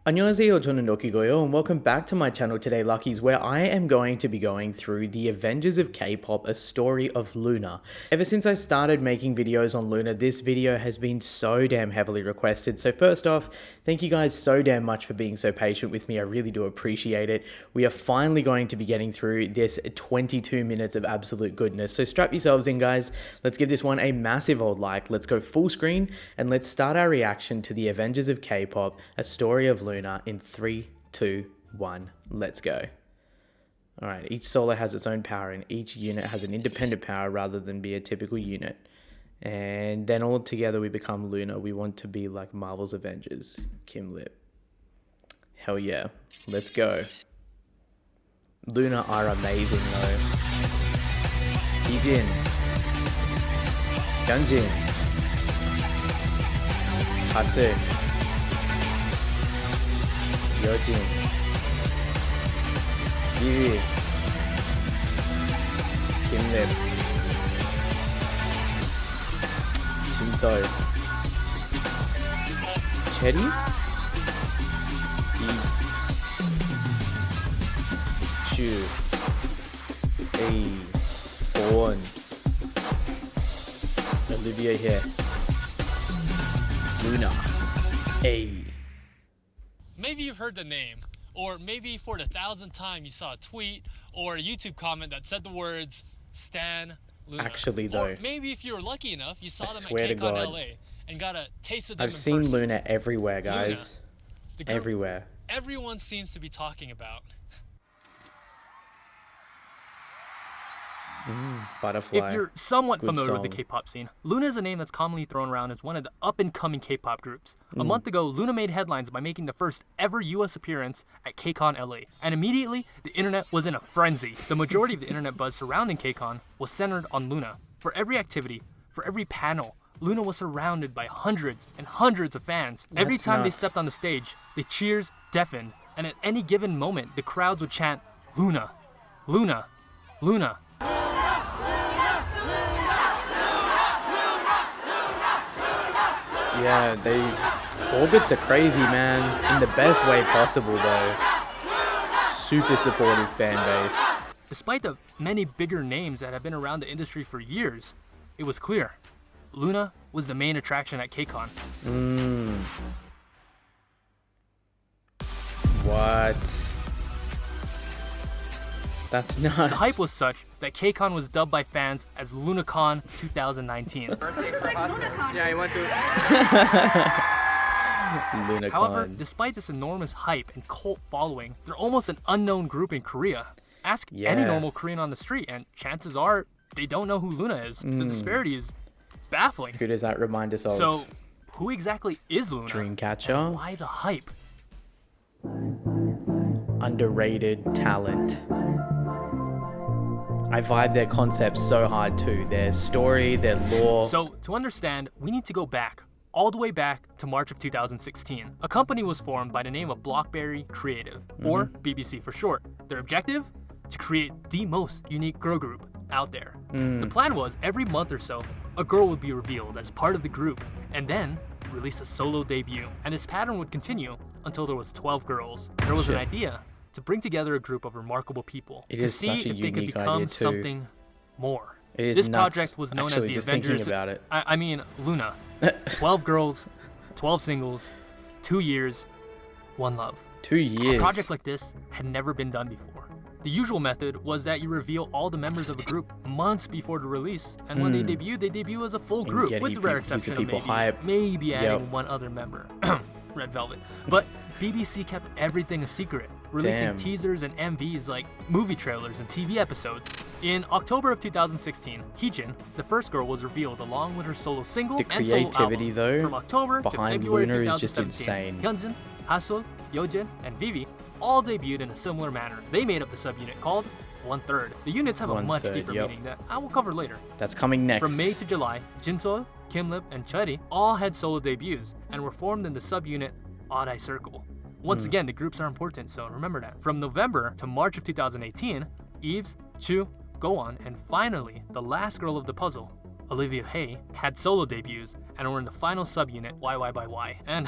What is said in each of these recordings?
안녕하세요, 저는 Nokigoyo, and welcome back to my channel today, Luckies, where I am going to be going through the Avengers of K-pop, a story of Loona. Ever since I started making videos on Loona, this video has been so damn heavily requested. So first off, thank you guys so damn much for being so patient with me. I really do appreciate it. We are finally going to be getting through this 22 minutes of absolute goodness. So strap yourselves in, guys. Let's give this one a massive old like. Let's go full screen and let's start our reaction to the Avengers of K-pop, a story of Loona in 3, 2, 1. Let's go. All right, each solo has its own power and each unit has an independent power rather than be a typical unit. And then all together we become Loona. We want to be like Marvel's Avengers. Kim Lip. Hell yeah. Let's go. Loona are amazing though. Hijin. Hyunjin. Hasu. Yojin, Vivi, Kim Lip, Jinsol, Cherry, Eves, Chu, Bowen, Olivia here, Loona, Maybe you've heard the name, or maybe for the 1,000th time you saw a tweet or a YouTube comment that said the words Stan Loona. Actually though, or maybe if you were lucky enough, you saw them at swear to Kcon God, LA and got a taste of them I've seen person. Loona everywhere, guys. Loona, the group everywhere. Everyone seems to be talking about. Butterfly. If you're somewhat Good familiar song. with the K-pop scene, Loona is a name that's commonly thrown around as one of the up-and-coming K-pop groups. A month ago, Loona made headlines by making the first ever US appearance at Kcon LA, and immediately, the internet was in a frenzy. The majority of the internet buzz surrounding Kcon was centered on Loona. For every activity, for every panel, Loona was surrounded by hundreds and hundreds of fans. Every That's time they nuts. stepped on the stage, the cheers deafened, and at any given moment, the crowds would chant, "Loona, Loona, Loona." Yeah, orbits are crazy, man. In the best way possible, though. Super supportive fan base. Despite the many bigger names that have been around the industry for years, it was clear Loona was the main attraction at Kcon. What? That's nuts. The hype was such that Kcon was dubbed by fans as LoonaCon 2019. It's like Loonacon. Yeah, I want to. Loonacon. However, despite this enormous hype and cult following, they're almost an unknown group in Korea. Ask any Yeah. normal Korean on the street, and chances are they don't know who Loona is. The disparity is baffling. Who does that remind us of? So, who exactly is Loona? Dreamcatcher? And why the hype? Underrated talent. I vibe their concepts so hard too. Their story, their lore. So, to understand, we need to go back, all the way back to March of 2016. A company was formed by the name of Blockberry Creative, or BBC for short. Their objective? To create the most unique girl group out there. The plan was, every month or so, a girl would be revealed as part of the group, and then release a solo debut. And this pattern would continue until there was 12 girls. There was an idea to bring together a group of remarkable people It to is see such a if they could unique become idea too. something more. It is This nuts. project was known Actually, as the just thinking Avengers. about it. I mean, Loona. 12 girls, 12 singles, 2 years, 1 love. 2 A years. project like this had never been done before. The usual method was that you reveal all the members of a group months before the release, and when they debut as a full group, get with the rare heaps of exception of people hype. maybe adding Yep. one other member, Red Velvet. But BBC kept everything a secret, releasing Damn. teasers and MVs like movie trailers and TV episodes. In October of 2016, Kcon, the first girl, was revealed along with her solo single The and solo creativity, album. though, From October to behind February Loona is just 2017, insane. Hyunjin, Hasul, Yojin, and Vivi all debuted in a similar manner. They made up the subunit called 1/3. The units have a much 1/3, deeper yep. meaning that I will cover later. That's coming next. From May to July, Jinsol, Kim Lip, and Churi all had solo debuts and were formed in the subunit Odd Eye Circle. Once again, the groups are important, so remember that. From November to March of 2018, Eves, Chu, Kcon, and finally, the last girl of the puzzle, Olivia Hay, had solo debuts and were in the final subunit YY by Y. And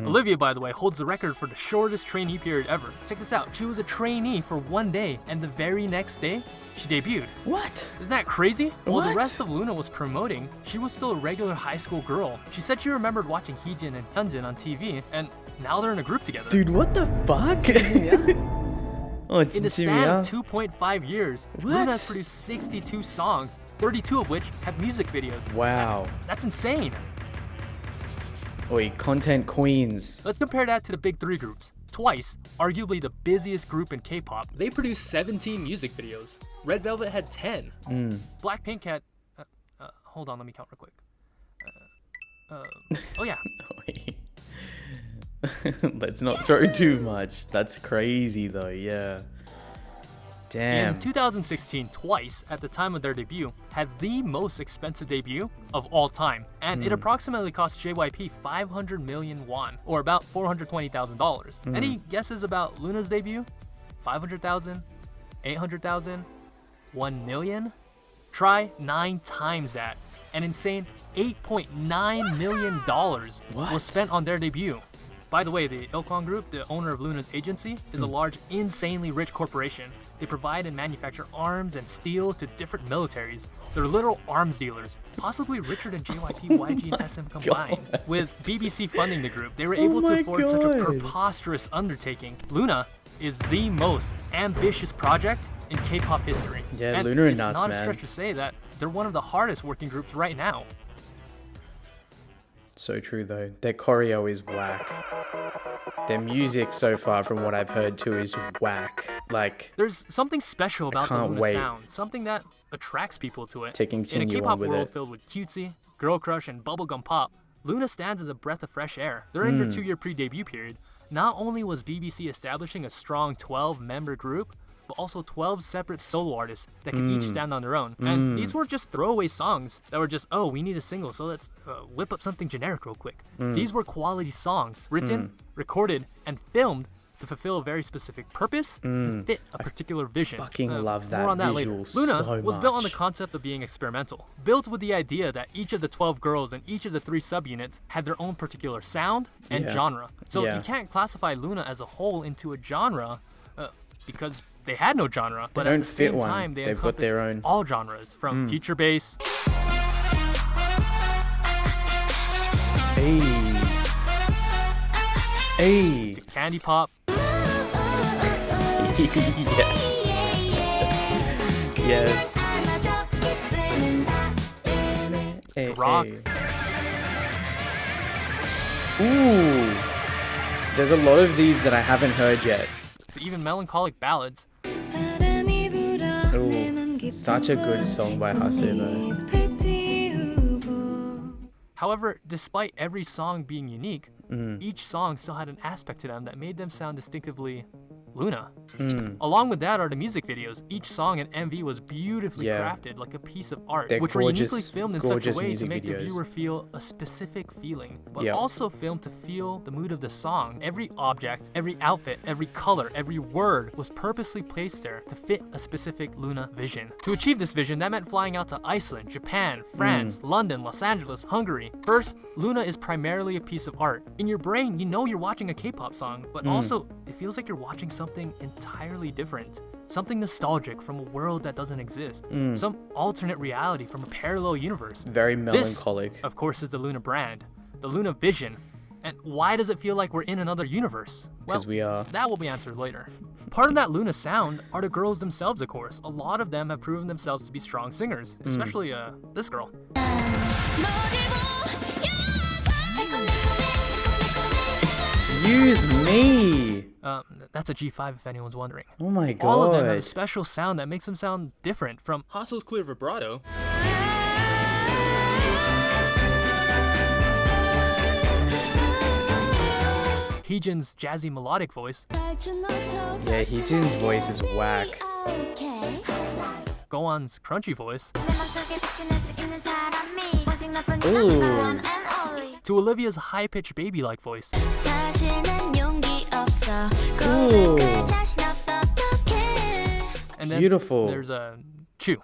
Olivia, by the way, holds the record for the shortest trainee period ever. Check this out. She was a trainee for 1 day, and the very next day, she debuted. What? Isn't that crazy? While the What? rest of Loona was promoting, she was still a regular high school girl. She said she remembered watching Heejin and Hyunjin on TV, and now they're in a group together. Dude, what the fuck? Oh, it's In the span of 진심이야? 2.5 years, What? Loona has produced 62 songs, 32 of which have music videos. Wow. That's insane. Oi, content queens. Let's compare that to the big three groups. Twice, arguably the busiest group in K-pop, they produced 17 music videos. Red Velvet had 10. Blackpink had... hold on, let me count real quick. Oh yeah. Oi. Let's not throw too much. That's crazy though, yeah. Damn. In 2016, Twice, at the time of their debut, had the most expensive debut of all time, and it approximately cost JYP 500 million won, or about $420,000. Any guesses about Loona's debut? 500,000? 800,000? 1 million? Try 9 times that. An insane $8.9 million was spent on their debut. By the way, the Kcon Group, the owner of Loona's agency, is a large, insanely rich corporation. They provide and manufacture arms and steel to different militaries. They're literal arms dealers, possibly richer than JYP, YG, and SM combined. With BBC funding the group, they were able to afford such a preposterous undertaking. Loona is the most ambitious project in K-pop history. Yeah, and Loona are it's nuts, not a man. stretch to say that they're one of the hardest working groups right now. So true though. Their choreo is whack. Their music so far, from what I've heard too, is whack. Like, There's something special about the can't Loona wait sound, something that attracts people to it. to In a continue K-pop on with world it. filled with cutesy, girl crush, and bubblegum pop, Loona stands as a breath of fresh air. They're in their 2-year pre-debut period. Not only was BBC establishing a strong 12-member group, but also 12 separate solo artists that can each stand on their own. And these weren't just throwaway songs that were just, oh, we need a single, so let's whip up something generic real quick. These were quality songs, written, recorded, and filmed to fulfill a very specific purpose and fit a particular vision. Fucking love that More on that later. visual Loona so was built on the much. concept of being experimental, built with the idea that each of the 12 girls and each of the 3 subunits had their own particular sound and Yeah. genre. So Yeah. you can't classify Loona as a whole into a genre because they had no genre, but at don't the fit same one. time they They've got encompass their own. all genres, from future bass Hey. Hey. to candy pop, Yes. Yes. Hey, rock. hey. Ooh. There's a lot of these that I haven't heard yet. to even melancholic ballads. Ooh. Such a good song by Hasebo. However, despite every song being unique, each song still had an aspect to them that made them sound distinctively Loona. Along with that are the music videos. Each song and MV was beautifully Yeah. crafted like a piece of art, They're which were gorgeous- uniquely filmed in such a gorgeous way to music make the videos. viewer feel a specific feeling, but Yeah. also filmed to feel the mood of the song. Every object, every outfit, every color, every word was purposely placed there to fit a specific Loona vision. To achieve this vision, that meant flying out to Iceland, Japan, France, London, Los Angeles, Hungary. First, Loona is primarily a piece of art. In your brain, you know you're watching a K-pop song, but also it feels like you're watching something entirely different. Something nostalgic from a world that doesn't exist. Some alternate reality from a parallel universe. Very This, melancholic. of course, is the Loona brand, the Loona vision. And why does it feel like we're in another universe? Because we are. That will be answered later. Part of that Loona sound are the girls themselves, of course. A lot of them have proven themselves to be strong singers, especially this girl. Excuse me. That's a G5 if anyone's wondering. Oh my god. All of them have a special sound that makes them sound different, from Hostle's clear vibrato Heejin's jazzy melodic voice, Yeah, Heejin's voice is whack. Gowan's crunchy voice, Ooh. to Olivia's high-pitched baby-like voice. Ooh. And then Beautiful. there's a Chu.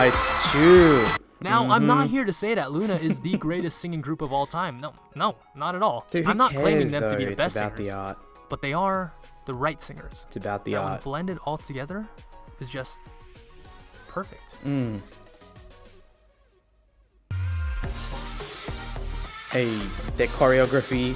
it's true. Now, I'm not here to say that Loona is the greatest singing group of all time. No, not at all. Dude, who I'm not claiming cares, them to be though? the best It's about singers, the art. but they are the right singers. It's about the that art. when blended all together is just perfect. Hey, their choreography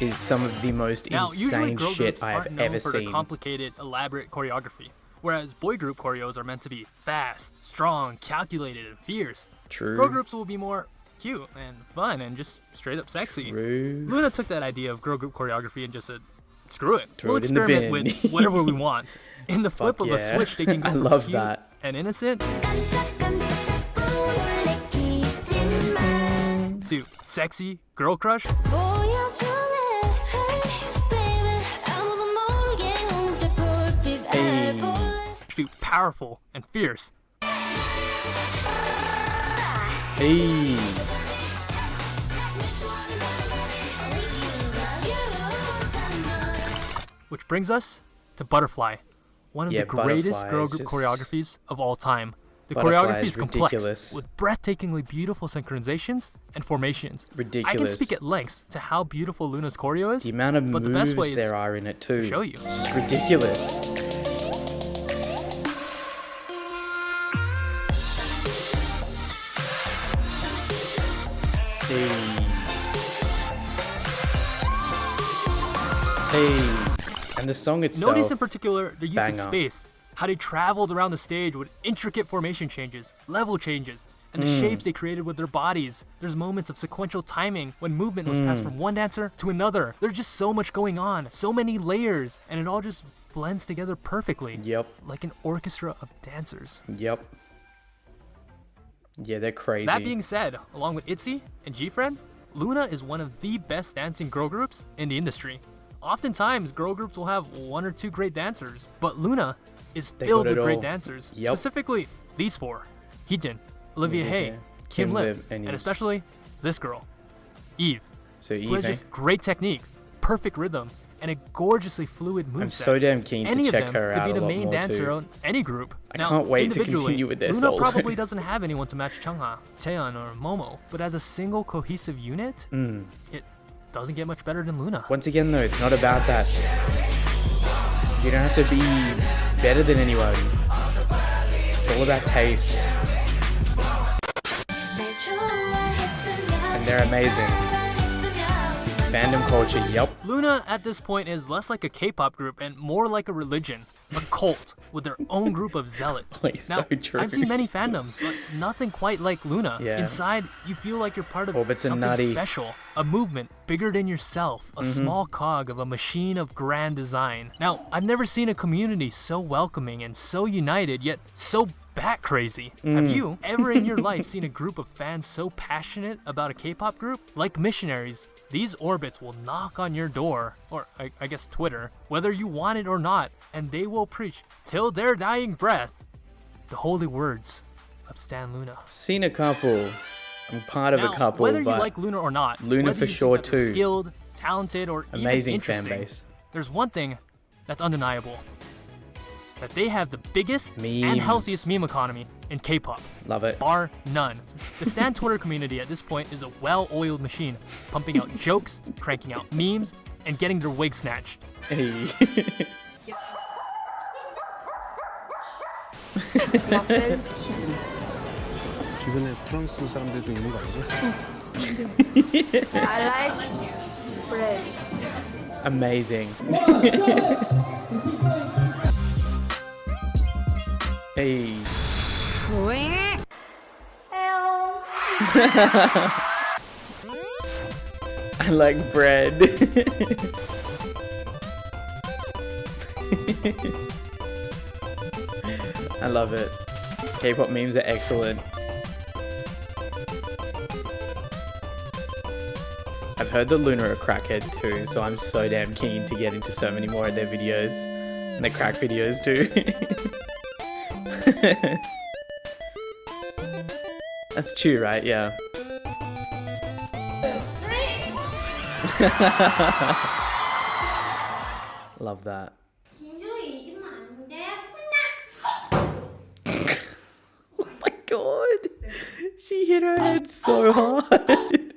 is some of the most Now, usually insane girl shit groups I aren't have known ever for their seen. complicated, elaborate choreography, whereas boy group choreos are meant to be fast, strong, calculated, and fierce. True. Girl groups will be more cute and fun and just straight up sexy. True. Loona took that idea of girl group choreography and just said, screw it. Throw We'll it in the experiment bin." with whatever we want. In the flip Fuck of a yeah. switch, they can go I from love cute that. and innocent to sexy girl crush Hey. to powerful and fierce. Hey. Which brings us to Butterfly, one of Yeah, the greatest Butterfly girl is group just- choreographies of all time. The Butterfly choreography is is complex, ridiculous. with breathtakingly beautiful synchronizations and formations. I can Ridiculous. speak at length to how beautiful Loona's choreo is, The amount of but the moves best way is there are in it too. to show you. It's ridiculous. Hey. Hey. And the song itself. Notice in particular the use of banger. space, how they traveled around the stage with intricate formation changes, level changes, and the shapes they created with their bodies. There's moments of sequential timing when movement was passed from one dancer to another. There's just so much going on, so many layers, and it all just blends together perfectly. Yep. Like an orchestra of dancers. Yep. Yeah, they're crazy. That being said, along with ITZY and G-Friend, Loona is one of the best dancing girl groups in the industry. Oftentimes, girl groups will have one or two great dancers, but Loona is They filled got it with great all. dancers. Yep. Specifically, these four: Heejin, Olivia Olivia Hae, Hae, Kim Kim Lim, Lim, and and Eve. especially this girl, Eve, So who has Eve, just great technique, perfect rhythm, and a gorgeously fluid moveset. I'm so damn keen Any to of check them her could out be a the lot main more dancer too. on any group. I Now, can't wait to individually, continue with their Loona solos. probably doesn't have anyone to match Chungha, Cheon, or Momo, but as a single cohesive unit, it doesn't get much better than Loona. Once again though, it's not about that. You don't have to be better than anyone. It's all about taste. And they're amazing. Fandom culture, yep. Loona at this point is less like a K-pop group and more like a religion, a cult with their own group of zealots. Like, Now, so true. I've seen many fandoms, but nothing quite like Loona. Yeah. Inside, you feel like you're part of Orbits and something Nutty. special, a movement bigger than yourself, a small cog of a machine of grand design. Now, I've never seen a community so welcoming and so united, yet so bat crazy. Have you ever in your life seen a group of fans so passionate about a K-pop group? Like missionaries, these orbits will knock on your door, or I guess Twitter, whether you want it or not, and they will preach till their dying breath the holy words of Stan Loona. Seen a couple. I'm part of Now, a couple, whether you but like Loona or not, Loona whether for you think sure that they're too. skilled, talented, or Amazing even fan interesting, base. there's one thing that's undeniable. That they have the biggest and Memes. healthiest meme economy in K-pop. Love it. Bar none. The Stan Twitter community at this point is a well-oiled machine, pumping out jokes, cranking out memes, and getting their wig snatched. Hey. 주변에 프랑스 사람들도 있는 거 아니죠? I like bread. Amazing. Hey. I like bread. I love it. K-pop memes are excellent. I've heard that Loona are crackheads too, so I'm so damn keen to get into so many more of their videos. And the crack videos too. That's true, right? Yeah. Love that. Oh my god. She hit her head so hard.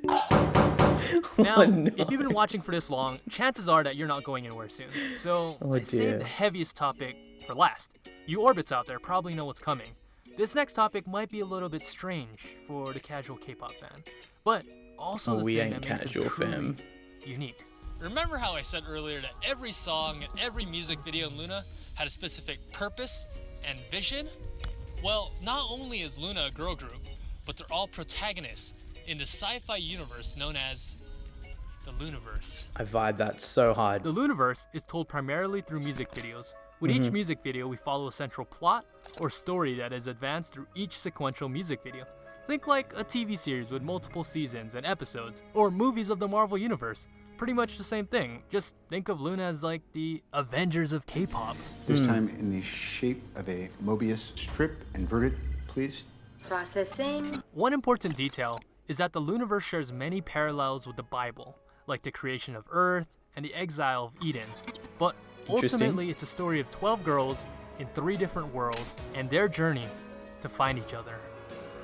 Now, Oh, no. if you've been watching for this long, chances are that you're not going anywhere soon. So, Oh, I saved dear. the heaviest topic for last. You orbits out there probably know what's coming. This next topic might be a little bit strange for the casual K-pop fan, but also Oh, the we thing ain't that makes casual, it truly fam. unique. Remember how I said earlier that every song and every music video in Loona had a specific purpose and vision? Well, not only is Loona a girl group, but they're all protagonists in the sci-fi universe known as the Loonaverse. I vibe that so hard. The Loonaverse is told primarily through music videos. With each music video, we follow a central plot or story that is advanced through each sequential music video. Think like a TV series with multiple seasons and episodes, or movies of the Marvel Universe. Pretty much the same thing, just think of Loona as like the Avengers of K-pop. This time in the shape of a Mobius strip, inverted, please. Processing. One important detail is that the Loonaverse shares many parallels with the Bible, like the creation of Earth and the exile of Eden. But Interesting. ultimately, it's a story of 12 girls in 3 different worlds and their journey to find each other.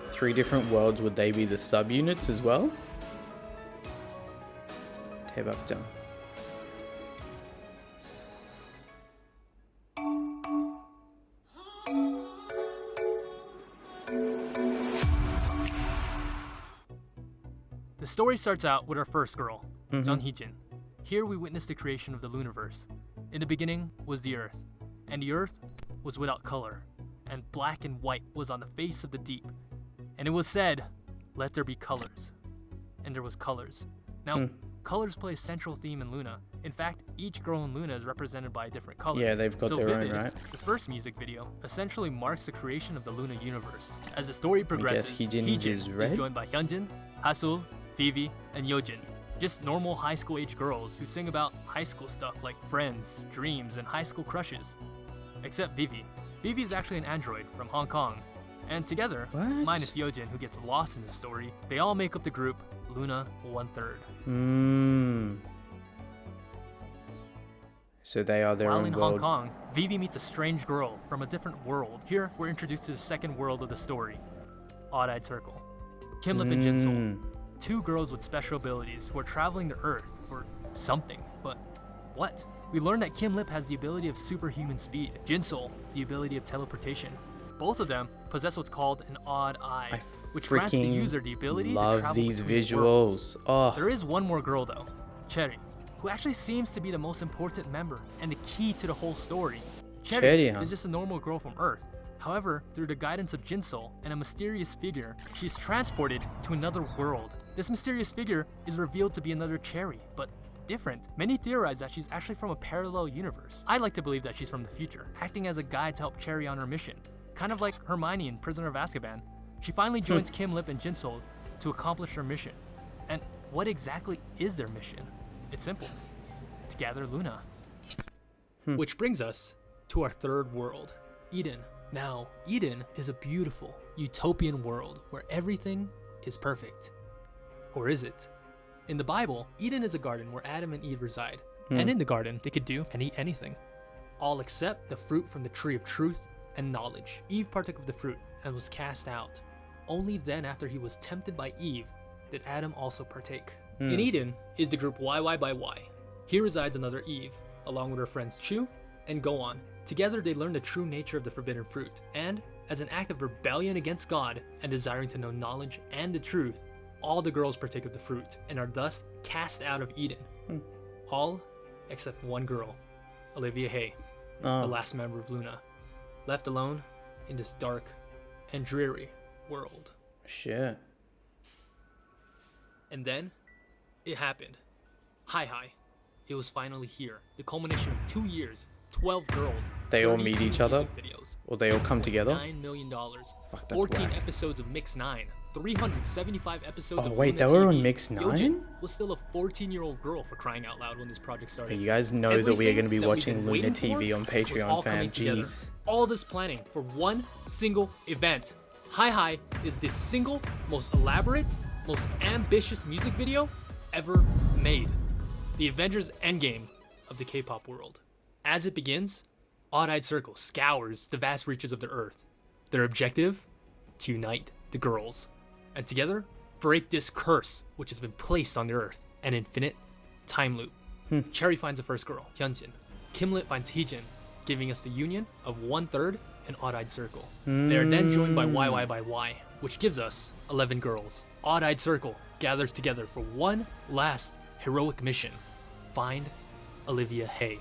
3 different worlds, would they be the subunits as well? 대박장. The story starts out with our first girl, Jun Hee-jin. Here we witness the creation of the Loonaverse. In the beginning was the Earth, and the Earth was without color, and black and white was on the face of the deep. And it was said, "Let there be colors." And there was colors. Now, colors play a central theme in Loona. In fact, each girl in Loona is represented by a different color. Yeah, they've got so their own, Vivid, right? the first music video, essentially marks the creation of the Loona universe. As the story progresses, Hee-jin's is red? joined by Hyunjin, Hasul, Vivi, and Yojin. Just normal high school age girls who sing about high school stuff like friends, dreams, and high school crushes. Except Vivi. Vivi is actually an android from Hong Kong. And together, What? minus Yojin who gets lost in the story, they all make up the group Loona 1/3. So they are their While own in world. Hong Kong, Vivi meets a strange girl from a different world. Here, we're introduced to the second world of the story, Odd-Eyed Circle. Kimlip and Jinsol, 2 girls with special abilities who are traveling to Earth for something, but what? We learn that Kimlip has the ability of superhuman speed, Jinsol the ability of teleportation. Both of them possess what's called an odd eye, which grants the freaking user the ability to love travel these between worlds. visuals. Oh, There is one more girl though, Cherry, who actually seems to be the most important member and the key to the whole story. Cherry, huh? is just a normal girl from Earth. However, through the guidance of Jinsol and a mysterious figure, she's transported to another world. This mysterious figure is revealed to be another Cherry, but different. Many theorize that she's actually from a parallel universe. I like to believe that she's from the future, acting as a guide to help Cherry on her mission. Kind of like Hermione in Prisoner of Azkaban. She finally joins Kimlip and Jinsol to accomplish her mission. And what exactly is their mission? It's simple. To gather Loona. Which brings us to our third world, Eden. Now, Eden is a beautiful, utopian world where everything is perfect. Or is it? In the Bible, Eden is a garden where Adam and Eve reside. And in the garden, they could do and eat anything. All except the fruit from the tree of truth and knowledge. Eve partook of the fruit and was cast out. Only then, after he was tempted by Eve, did Adam also partake. In Eden is the group YY by Y. Here resides another Eve, along with her friends Chu and Goan. Together they learn the true nature of the forbidden fruit, and as an act of rebellion against God and desiring to know knowledge and the truth, all the girls partake of the fruit and are thus cast out of Eden. All except one girl, Olivia Hay, the last member of Loona, left alone in this dark and dreary world. shit. And then, it happened. Hi. It was finally here. The culmination of 2 years, 12 girls. They all meet 32 each other? music videos, Or they all come together? $9 million. Fuck, that's 14 whack. episodes of Mix 9. 375 episodes Oh, of wait, Loona they were on TV. Mix 9? Yojin was still a 14-year-old girl for crying out loud when this project started. You guys know that we are going to be Everything that we've watching been Loona waiting TV for on was Patreon, all fam. coming together. Jeez. All this planning for one single event. Hi is the single most elaborate, most ambitious music video ever made. The Avengers Endgame of the K-pop world. As it begins, Odd-Eyed Circle scours the vast reaches of the Earth. Their objective? to unite the girls, and together break this curse which has been placed on the earth, an infinite time loop. Cherry finds the first girl, Hyunjin. Kimlet finds Heejin, giving us the union of 1/3 an odd-eyed circle. They are then joined by YY by Y, which gives us 11 girls. Odd-eyed circle gathers together for one last heroic mission: find Olivia Hay.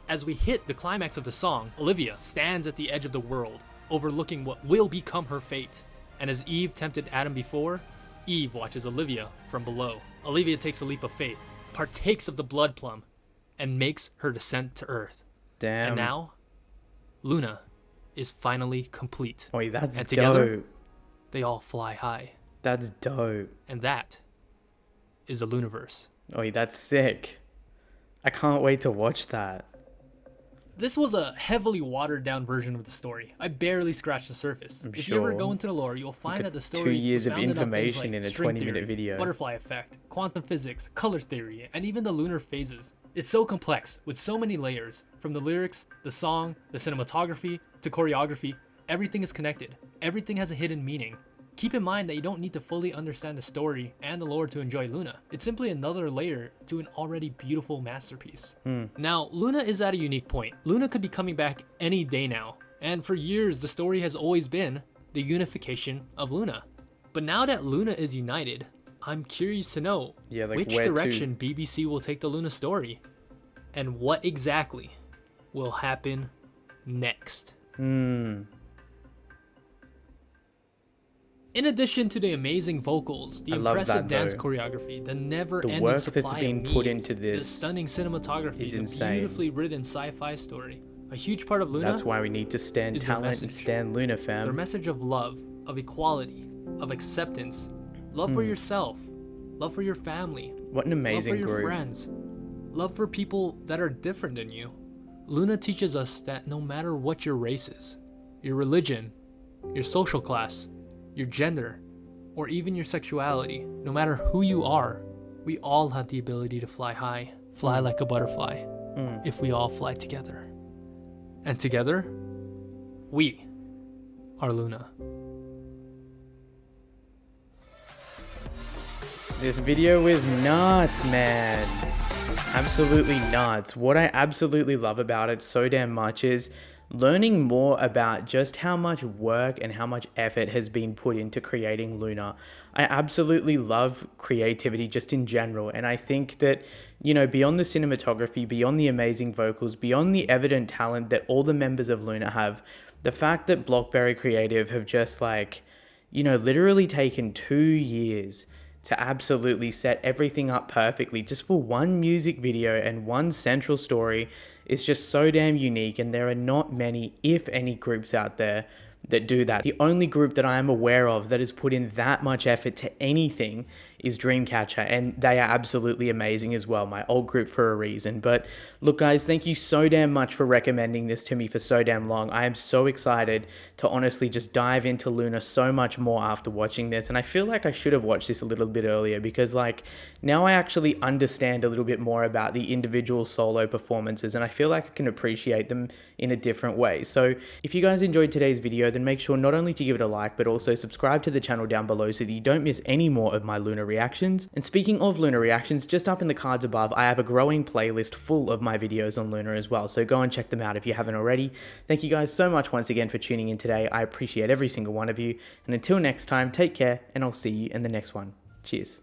As we hit the climax of the song, Olivia stands at the edge of the world, overlooking what will become her fate. And as Eve tempted Adam before, Eve watches Olivia from below. Olivia takes a leap of faith, partakes of the blood plum, and makes her descent to Earth. Damn. And now, Loona is finally complete. Oi, that's And together, dope. they all fly high. That's dope. And that is the Loonaverse. Oi, that's sick. I can't wait to watch that. This was a heavily watered down version of the story. I barely scratched the surface. If you ever sure. go into the lore, you'll find that the story 2 years was of founded on things information like in a string 20-minute theory, video. butterfly effect, quantum physics, color theory, and even the lunar phases. It's so complex, with so many layers. From the lyrics, the song, the cinematography, to choreography, everything is connected. Everything has a hidden meaning. Keep in mind that you don't need to fully understand the story and the lore to enjoy Loona. It's simply another layer to an already beautiful masterpiece. Now, Loona is at a unique point. Loona could be coming back any day now, and for years the story has always been the unification of Loona. But now that Loona is united, I'm curious to know which where to? direction BBC will take the Loona story, and what exactly will happen next. In addition to the amazing vocals, the I love impressive that, dance though. choreography, the never-ending work supply that's of been memes, put into the this stunning cinematography, is the insane. beautifully written sci-fi story. A huge part of Loona That's why we need to stand is their talent and message. stand Loona, their fam. message of love, of equality, of acceptance, love for yourself, love for your family, What an love for amazing your group. friends, love for people that are different than you. Loona teaches us that no matter what your race is, your religion, your social class, your gender, or even your sexuality, no matter who you are, we all have the ability to fly high, fly like a butterfly, if we all fly together. And together, we are Loona. This video is nuts, man. Absolutely nuts. What I absolutely love about it so damn much is learning more about just how much work and how much effort has been put into creating Loona. I absolutely love creativity just in general, and I think that, you know, beyond the cinematography, beyond the amazing vocals, beyond the evident talent that all the members of Loona have, the fact that Blockberry Creative have just like, you know, literally taken 2 years to absolutely set everything up perfectly just for one music video and one central story is just so damn unique, and there are not many, if any, groups out there that do that. The only group that I am aware of that has put in that much effort to anything is Dreamcatcher, and they are absolutely amazing as well, my old group for a reason. But look guys, thank you so damn much for recommending this to me for so damn long. I am so excited to honestly just dive into Loona so much more after watching this, and I feel like I should have watched this a little bit earlier, because like now I actually understand a little bit more about the individual solo performances, and I feel like I can appreciate them in a different way. So if you guys enjoyed today's video, then make sure not only to give it a like, but also subscribe to the channel down below so that you don't miss any more of my Loona reactions. And speaking of Loona reactions, just up in the cards above, I have a growing playlist full of my videos on Loona as well, so go and check them out if you haven't already. Thank you guys so much once again for tuning in today. I appreciate every single one of you, and until next time, take care, and I'll see you in the next one. Cheers.